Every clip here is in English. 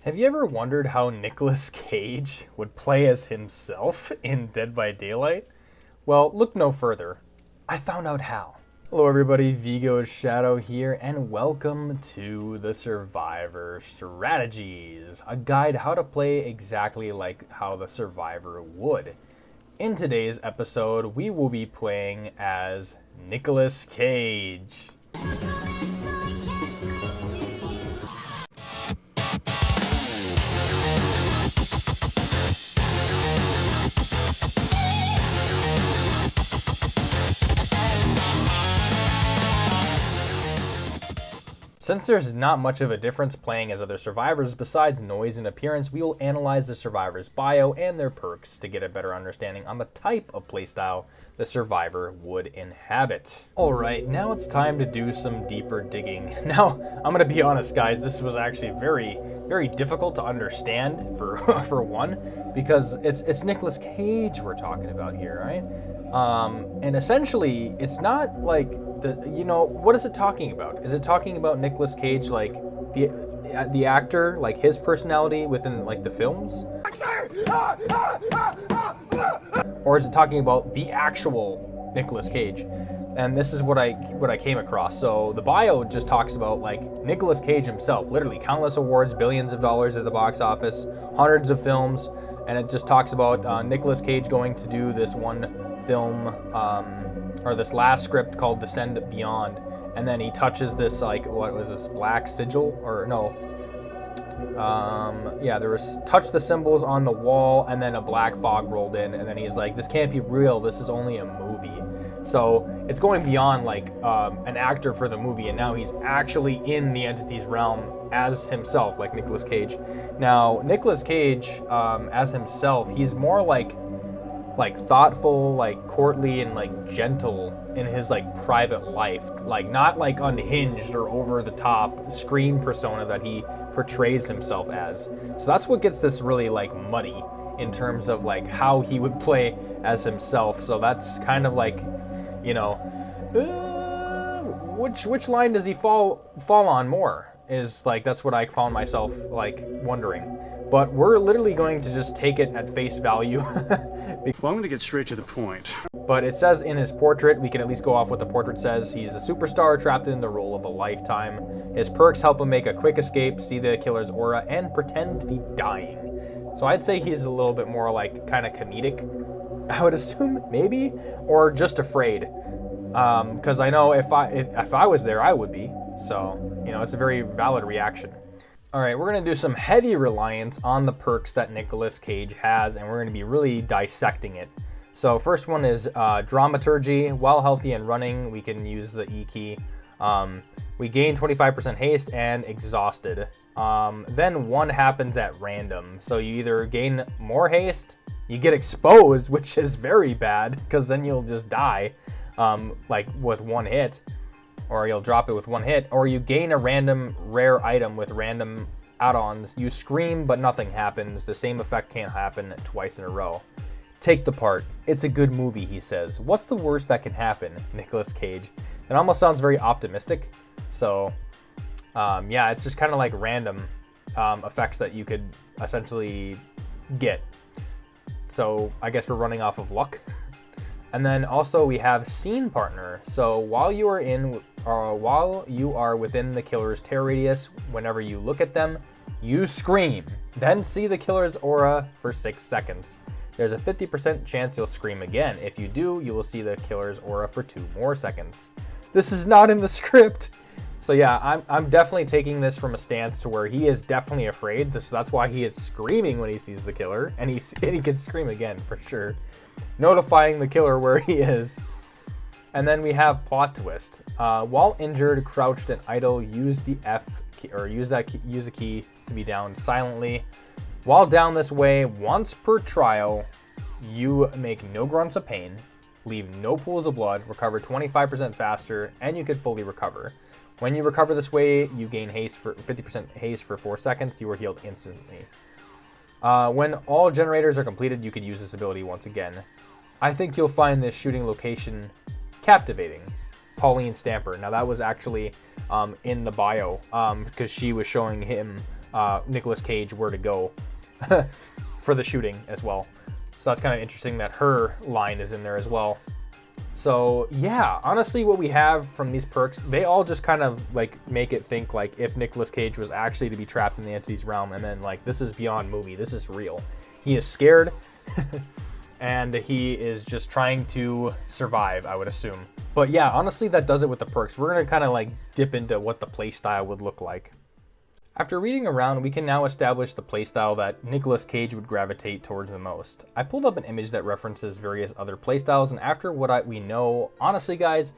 Have you ever wondered how Nicolas Cage would play as himself in Dead by Daylight? Well, look no further. I found out how. Hello everybody, Vigo's Shadow here, and welcome to the Survivor Strategies, a guide how to play exactly like how the Survivor would. In today's episode, we will be playing as Nicolas Cage. Since there's not much of a difference playing as other survivors besides noise and appearance, we will analyze the survivor's bio and their perks to get a better understanding on the type of playstyle the survivor would inhabit. Alright, now it's time to do some deeper digging. Now, I'm gonna be honest guys, this was actually very difficult to understand for one, because it's Nicolas Cage we're talking about here, right? And essentially, it's not like what is it talking about? Is it talking about Nicolas Cage, like the actor, like his personality within like the films? Or is it talking about the actual Nicolas Cage? And this is what I came across. So the bio just talks about like Nicolas Cage himself, literally countless awards, billions of dollars at the box office, hundreds of films, and it just talks about Nicolas Cage going to do this one film, or this last script called Descend Beyond, and then he touches this, like, what was this, black sigil, or no, there was touch the symbols on the wall, and then a black fog rolled in, and then he's like, this can't be real, this is only a movie. So it's going beyond like an actor for the movie, and now he's actually in the entity's realm as himself, like Nicolas Cage. Now Nicolas Cage, as himself, he's more like thoughtful, like courtly, and like gentle in his like private life, like not like unhinged or over the top screen persona that he portrays himself as. So that's what gets this really like muddy in terms of like how he would play as himself. So that's kind of like, which line does he fall on more, is like, that's what I found myself like wondering. But we're literally going to just take it at face value. Well, I'm going to get straight to the point. But it says in his portrait, we can at least go off what the portrait says, he's a superstar trapped in the role of a lifetime. His perks help him make a quick escape, see the killer's aura, and pretend to be dying. So I'd say he's a little bit more like kind of comedic, I would assume, maybe, or just afraid. Because I know if I was there, I would be. So, it's a very valid reaction. All right, we're going to do some heavy reliance on the perks that Nicolas Cage has, and we're going to be really dissecting it. So first one is Dramaturgy. While healthy and running, we can use the E key. We gain 25% haste and exhausted. Then one happens at random. So you either gain more haste, you get exposed, which is very bad, because then you'll just die like with one hit. Or you'll drop it with one hit, or you gain a random rare item with random add-ons. You scream, but nothing happens. The same effect can't happen twice in a row. Take the part. It's a good movie, he says. What's the worst that can happen? Nicolas Cage. It almost sounds very optimistic. So, it's just kind of like random effects that you could essentially get. So I guess we're running off of luck. And then also we have Scene Partner. So while you are within the killer's terror radius, whenever you look at them, you scream. Then see the killer's aura for 6 seconds. There's a 50% chance you'll scream again. If you do, you will see the killer's aura for 2 more seconds. This is not in the script. So yeah, I'm definitely taking this from a stance to where he is definitely afraid. That's why he is screaming when he sees the killer, and he can scream again for sure, notifying the killer where he is. And then we have Plot Twist. While injured, crouched, and idle, use the F key, or use a key to be down silently. While down this way, once per trial, you make no grunts of pain, leave no pools of blood, recover 25% faster, and you can fully recover. When you recover this way, you gain haste for 50% haste for 4 seconds. You are healed instantly. When all generators are completed, you could use this ability once again. I think you'll find this shooting location captivating. Pauline Stamper. Now that was actually in the bio, because she was showing him Nicolas Cage were to go for the shooting as well. So that's kind of interesting that her line is in there as well. So yeah, honestly, what we have from these perks, they all just kind of like make it think like if Nicolas Cage was actually to be trapped in the entity's realm, and then like this is beyond movie, this is real. He is scared and he is just trying to survive, I would assume. But yeah, honestly, that does it with the perks. We're gonna kind of like dip into what the playstyle would look like. After reading around, we can now establish the playstyle that Nicolas Cage would gravitate towards the most. I pulled up an image that references various other playstyles, and after what we know, honestly guys,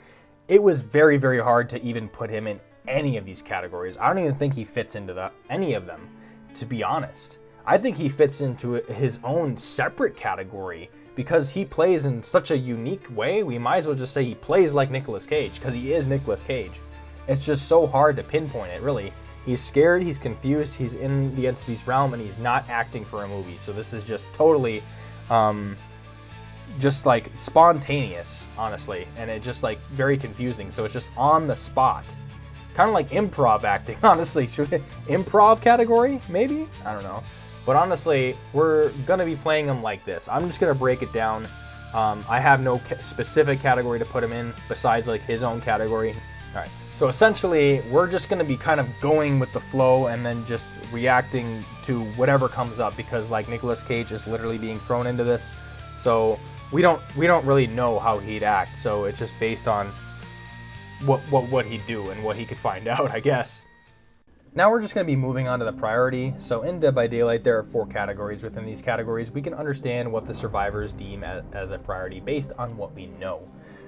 it was very, very hard to even put him in any of these categories. I don't even think he fits into any of them, to be honest. I think he fits into his own separate category because he plays in such a unique way. We might as well just say he plays like Nicolas Cage, because he is Nicolas Cage. It's just so hard to pinpoint it, really. He's scared, he's confused, he's in the entity's realm, and he's not acting for a movie. So this is just totally, just like spontaneous, honestly. And it just like very confusing. So it's just on the spot. Kind of like improv acting, honestly. Improv category, maybe? I don't know. But honestly, we're going to be playing him like this. I'm just going to break it down. I have no specific category to put him in besides like his own category. All right. So essentially, we're just going to be kind of going with the flow and then just reacting to whatever comes up, because like Nicolas Cage is literally being thrown into this. So we don't really know how he'd act. So it's just based on what he'd do and what he could find out, I guess. Now we're just going to be moving on to the priority. So in Dead by Daylight, there are 4 categories. Within these categories, we can understand what the survivors deem as a priority based on what we know.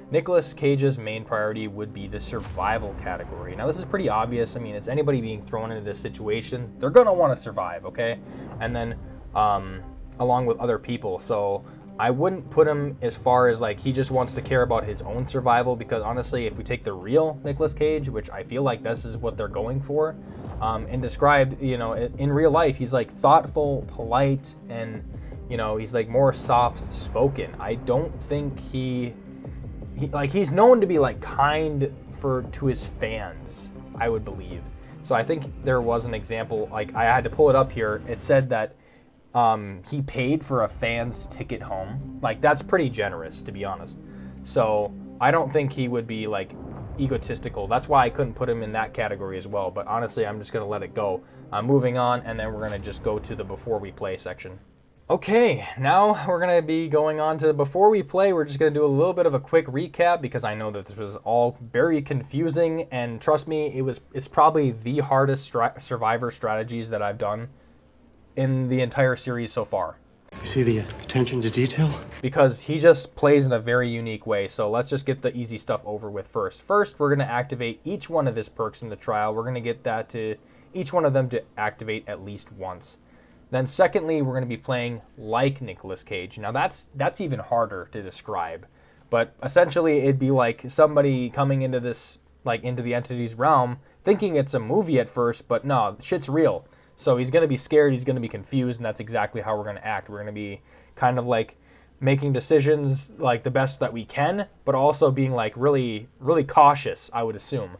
Nicolas Cage's main priority would be the survival category. Now this is pretty obvious. I mean, it's anybody being thrown into this situation, they're going to want to survive, okay? And then along with other people. So I wouldn't put him as far as like he just wants to care about his own survival, because honestly, if we take the real Nicolas Cage, which I feel like this is what they're going for, and described, you know, in real life, he's like thoughtful, polite, and, you know, he's like more soft spoken. I don't think he's known to be like kind to his fans, I would believe. So I think there was an example, like I had to pull it up here. It said that he paid for a fan's ticket home. Like that's pretty generous, to be honest. So I don't think he would be like egotistical. That's why I couldn't put him in that category as well. But honestly, I'm just gonna let it go. Moving on, and then we're gonna just go to the before we play section. Okay, now we're going to be going on to before we play. We're just going to do a little bit of a quick recap, because I know that this was all very confusing, and trust me, it's probably the hardest survivor strategies that I've done in the entire series so far. You see the attention to detail? Because he just plays in a very unique way. So let's just get the easy stuff over with first. First, we're going to activate each one of his perks in the trial. We're going to get that to each one of them to activate at least once. Then secondly, we're going to be playing like Nicolas Cage. Now that's even harder to describe, but essentially it'd be like somebody coming into this, like into the entity's realm, thinking it's a movie at first, but no, shit's real. So he's going to be scared, he's going to be confused, and that's exactly how we're going to act. We're going to be kind of like making decisions like the best that we can, but also being like really, really cautious, I would assume.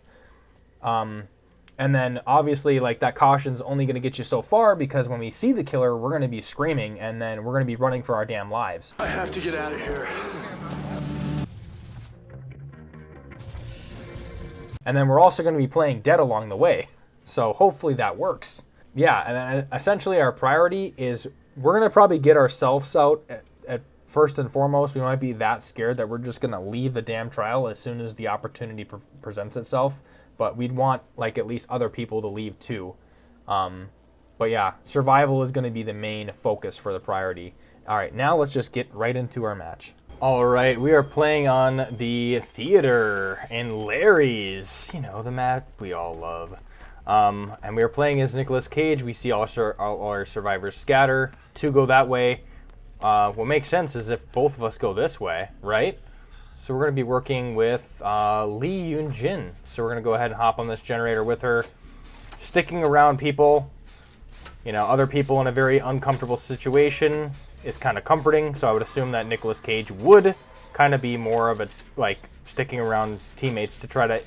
And then obviously like that caution's only going to get you so far, because when we see the killer, we're going to be screaming, and then we're going to be running for our damn lives. I have to get out of here. And then we're also going to be playing dead along the way. So hopefully that works. Yeah, and then essentially our priority is we're going to probably get ourselves out at first and foremost. We might be that scared that we're just going to leave the damn trial as soon as the opportunity presents itself. But we'd want like at least other people to leave too. But yeah, survival is going to be the main focus for the priority. All right, now let's just get right into our match. All right, we are playing on the theater in Larry's, you know, the map we all love. And we are playing as Nicolas Cage. We see all our survivors scatter. 2 go that way. What makes sense is if both of us go this way, right? So we're going to be working with Lee Yoon-jin. So we're going to go ahead and hop on this generator with her. Sticking around people, you know, other people in a very uncomfortable situation is kind of comforting. So I would assume that Nicolas Cage would kind of be more of a, like, sticking around teammates to try to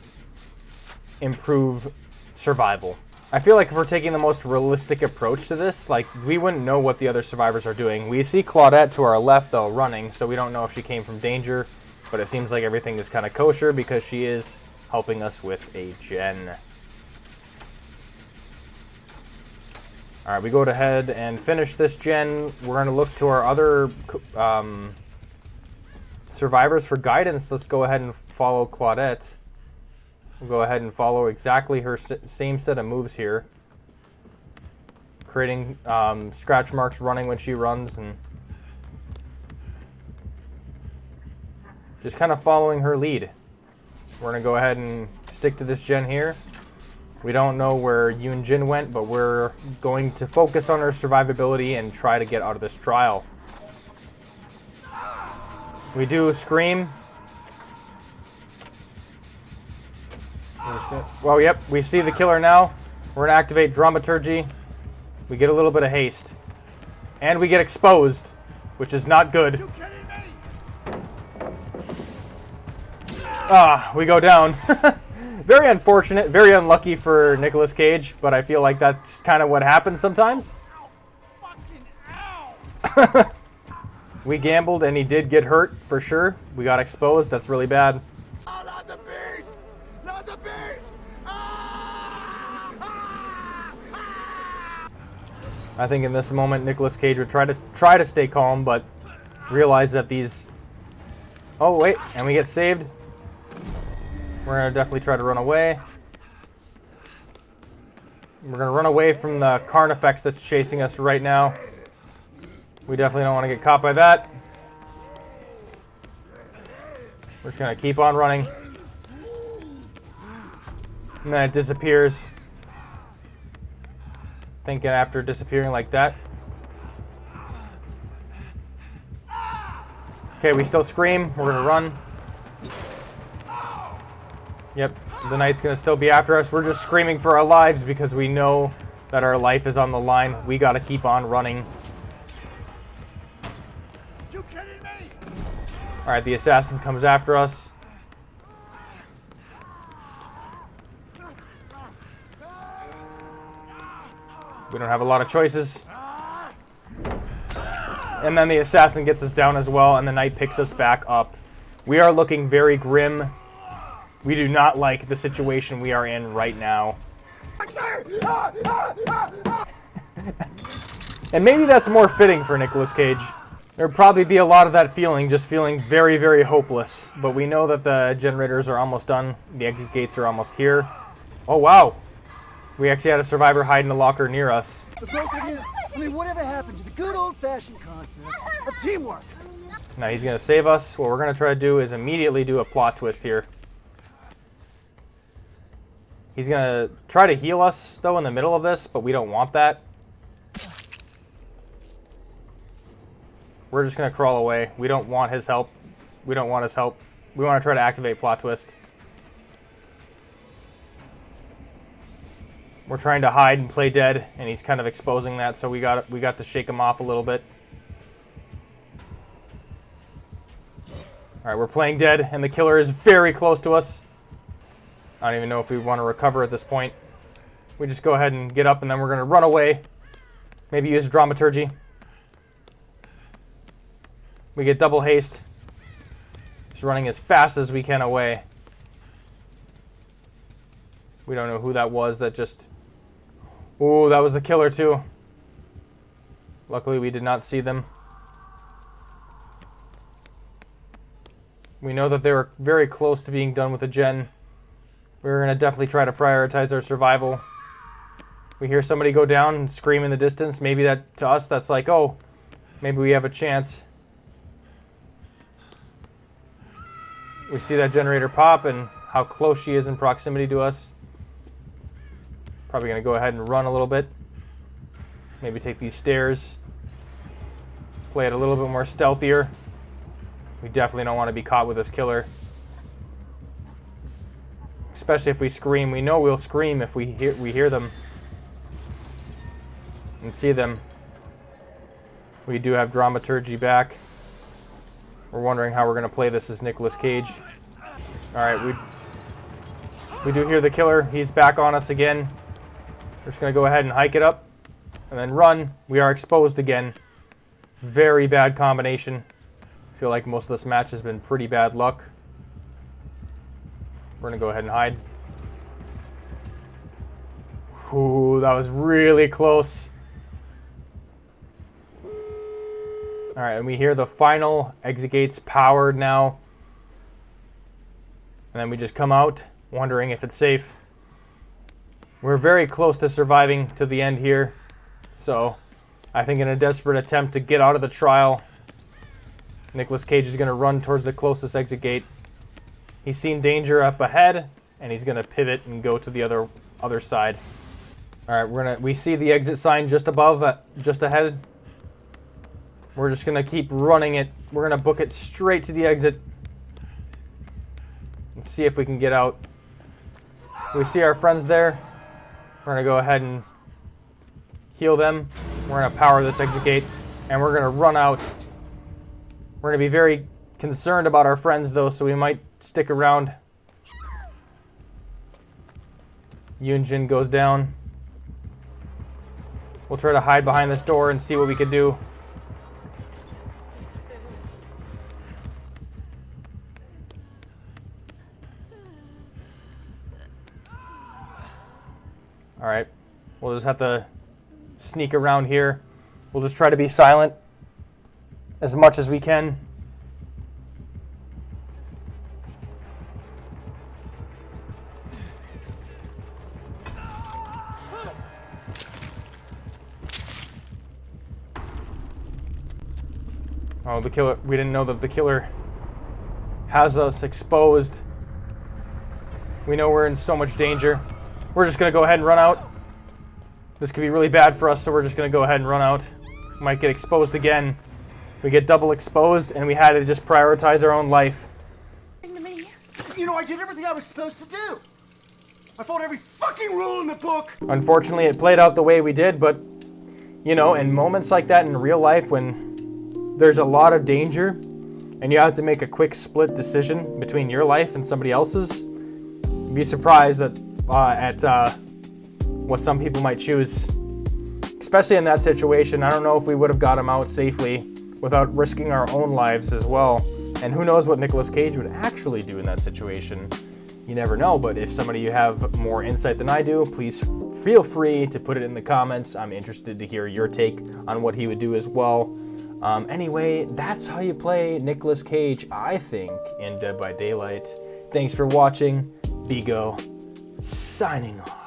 improve survival. I feel like if we're taking the most realistic approach to this, like, we wouldn't know what the other survivors are doing. We see Claudette to our left, though, running, so we don't know if she came from danger, but it seems like everything is kind of kosher because she is helping us with a gen. Alright, we go ahead and finish this gen. We're going to look to our other survivors for guidance. Let's go ahead and follow Claudette. We'll go ahead and follow exactly her same set of moves here. Creating scratch marks, running when she runs, and just kind of following her lead. We're going to go ahead and stick to this gen here. We don't know where Yoon Jin went, but we're going to focus on her survivability and try to get out of this trial. We do scream. Well, yep, we see the killer now. We're going to activate dramaturgy. We get a little bit of haste. And we get exposed, which is not good. We go down. Very unfortunate, very unlucky for Nicolas Cage, but I feel like that's kind of what happens sometimes. We gambled and he did get hurt, for sure. We got exposed, that's really bad. Oh, not the beast! Not the beast! I think in this moment, Nicolas Cage would try to stay calm, but realize that these... Oh, wait, and we get saved. We're going to definitely try to run away. We're going to run away from the Carnifex that's chasing us right now. We definitely don't want to get caught by that. We're just going to keep on running. And then it disappears. Thinking after disappearing like that. Okay, we still scream. We're going to run. Yep, the knight's going to still be after us. We're just screaming for our lives because we know that our life is on the line. We got to keep on running. You kidding me? All right, the assassin comes after us. We don't have a lot of choices. And then the assassin gets us down as well, and the knight picks us back up. We are looking very grim. We do not like the situation we are in right now. And maybe that's more fitting for Nicolas Cage. There'd probably be a lot of that feeling, just feeling very, very hopeless. But we know that the generators are almost done. The exit gates are almost here. Oh, wow. We actually had a survivor hide in a locker near us. The broker here, I mean, whatever happened to the good old-fashioned concept of teamwork? Now he's going to save us. What we're going to try to do is immediately do a plot twist here. He's going to try to heal us, though, in the middle of this, but we don't want that. We're just going to crawl away. We don't want his help. We don't want his help. We want to try to activate plot twist. We're trying to hide and play dead, and he's kind of exposing that, so we got to shake him off a little bit. All right, we're playing dead, and the killer is very close to us. I don't even know if we want to recover at this point. We just go ahead and get up, and then we're going to run away. Maybe use dramaturgy. We get double haste. Just running as fast as we can away. We don't know who that was that just... Ooh, that was the killer too. Luckily we did not see them. We know that they were very close to being done with the gen. We're going to definitely try to prioritize our survival. We hear somebody go down and scream in the distance. Maybe that to us that's like, oh, maybe we have a chance. We see that generator pop and how close she is in proximity to us. Probably going to go ahead and run a little bit. Maybe take these stairs. Play it a little bit more stealthier. We definitely don't want to be caught with this killer. Especially if we scream. We know we'll scream if we hear them. And see them. We do have dramaturgy back. We're wondering how we're going to play this as Nicolas Cage. Alright, we do hear the killer. He's back on us again. We're just going to go ahead and hike it up and then run. We are exposed again. Very bad combination. I feel like most of this match has been pretty bad luck. We're going to go ahead and hide. Ooh, that was really close. Alright, and we hear the final exit gates powered now. And then we just come out, wondering if it's safe. We're very close to surviving to the end here. So, I think in a desperate attempt to get out of the trial, Nicolas Cage is going to run towards the closest exit gate. He's seen danger up ahead, and he's going to pivot and go to the other side. Alright, we see the exit sign just above, just ahead. We're just going to keep running it. We're going to book it straight to the exit. And see if we can get out. We see our friends there. We're going to go ahead and heal them. We're going to power this exit gate. And we're going to run out. We're going to be very concerned about our friends, though, so we might stick around. Yunjin goes down. We'll try to hide behind this door and see what we can do. Alright, we'll just have to sneak around here. We'll just try to be silent as much as we can. Oh, the killer, we didn't know that the killer has us exposed. We know we're in so much danger. We're just going to go ahead and run out. This could be really bad for us, so we're just going to go ahead and run out. Might get exposed again. We get double exposed, and we had to just prioritize our own life. You know, I did everything I was supposed to do. I followed every fucking rule in the book. Unfortunately, it played out the way we did, but, you know, in moments like that in real life when there's a lot of danger, and you have to make a quick split decision between your life and somebody else's, you'd be surprised that at what some people might choose. Especially in that situation, I don't know if we would have got him out safely without risking our own lives as well. And who knows what Nicolas Cage would actually do in that situation. You never know, but if somebody you have more insight than I do, please feel free to put it in the comments. I'm interested to hear your take on what he would do as well. Anyway, that's how you play Nicolas Cage, I think, in Dead by Daylight. Thanks for watching. Vigo, signing off.